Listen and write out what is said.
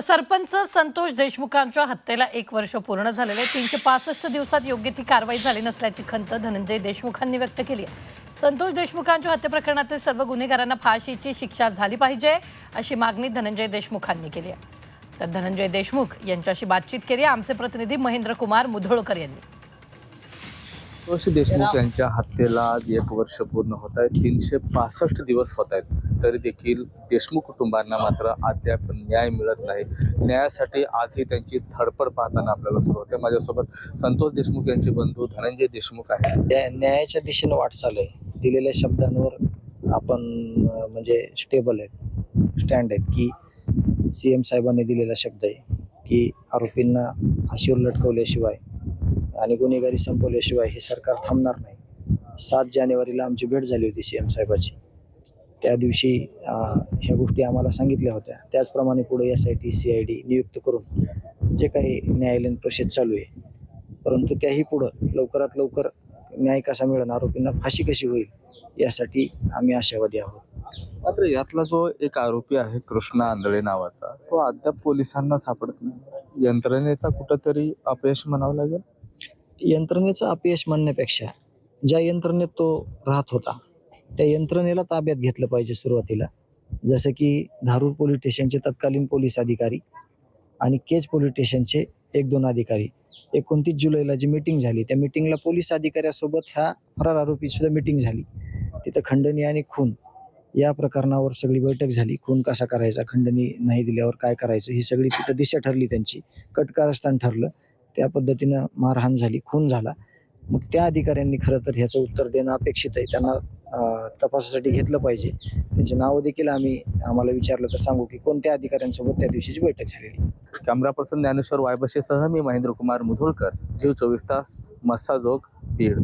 सरपंच संतोष देशमुखांच्या हत्येला 1 वर्ष पूर्ण झालेले 365 दिवसात योग्य ती कारवाई झाली नसल्याची खंत धनंजय देशमुखांनी व्यक्त केली आहे। संतोष देशमुखांच्या हत्ये प्रकरणातील सर्व गुन्हेगारांना फाशीची शिक्षा झाली पाहिजे अशी मागणी धनंजय देशमुखांनी केली आहे। तर धनंजय देशमुख यांच्याशी बातचीत केली आमचे प्रतिनिधी महेंद्र कुमार मुधोळकर यांनी। संतोष देशमुख यांच्या हत्येला आज 1 वर्ष पूर्ण होत आहे। 365 दिवस होत आहेत तरी देखील देशमुख कुटुंबांना मात्र अद्याप न्याय मिळत नाही। न्यायासाठी आजही त्यांची धडपड पाहताना आपल्याला सुरू होते। माझ्यासोबत संतोष देशमुख यांचे बंधू धनंजय देशमुख आहेत। न्यायाच्या दिशेने वाटचाल आहे। दिलेल्या शब्दांवर आपण म्हणजे स्टेबल आहेत, स्टँड आहेत की सीएम साहेबांनी दिलेला शब्द आहे की आरोपींना फाशीवर लटकवल्याशिवाय आणि गुन्हेगारी संपवल्याशिवाय हे सरकार थांबणार नाही। 7 जानेवारीला आमची भेट झाली होती सीएम साहेबाची। त्या दिवशी ह्या गोष्टी आम्हाला सांगितल्या होत्या। त्याचप्रमाणे पुढे SIT CID नियुक्त करून जे काही न्यायालयीन प्रोसेस चालू आहे, परंतु त्याही पुढं लवकरात लवकर न्याय कसा मिळेल, आरोपींना फाशी कशी होईल यासाठी आम्ही आशावादी आहोत। मात्र यातला जो एक आरोपी आहे कृष्णा आंधळे नावाचा, तो अद्याप पोलिसांना सापडत नाही। यंत्रणेचा कुठंतरी अपयश म्हणावं लागेल। यंत्रणेचं अपयश म्हणण्यापेक्षा ज्या यंत्रणेत तो राहत होता त्या यंत्रणेला ताब्यात घेतलं पाहिजे सुरुवातीला। जसं की धारूर पोलीस स्टेशनचे तत्कालीन पोलीस अधिकारी आणि केज पोलीस स्टेशनचे 1-2 अधिकारी 29 जुलैला जी मीटिंग झाली त्या मीटिंगला पोलीस अधिकाऱ्यासोबत ह्या फरार आरोपी सुद्धा मीटिंग झाली। तिथं खंडणी आणि खून या प्रकरणावर सगळी बैठक झाली। खून कसा करायचा, खंडणी नाही दिल्यावर काय करायचं, ही सगळी तिथं दिशा ठरली त्यांची। कटकारस्थान ठरलं, त्या पद्धतीनं मारहाण झाली, खून झाला। मग त्या अधिकाऱ्यांनी खरं तर ह्याचं उत्तर देणं अपेक्षित आहे। त्यांना तपासासाठी घेतलं पाहिजे। त्यांचे नावं देखील आम्हाला विचारलं तर सांगू की कोणत्या अधिकाऱ्यांसोबत त्या दिवशीची बैठक झालेली। कॅमेरा पर्सन ज्ञानेश्वर वायबशेसह मी महेंद्र कुमार मुधोळकर, जीव 24 तास, मस्साजोग, बीड।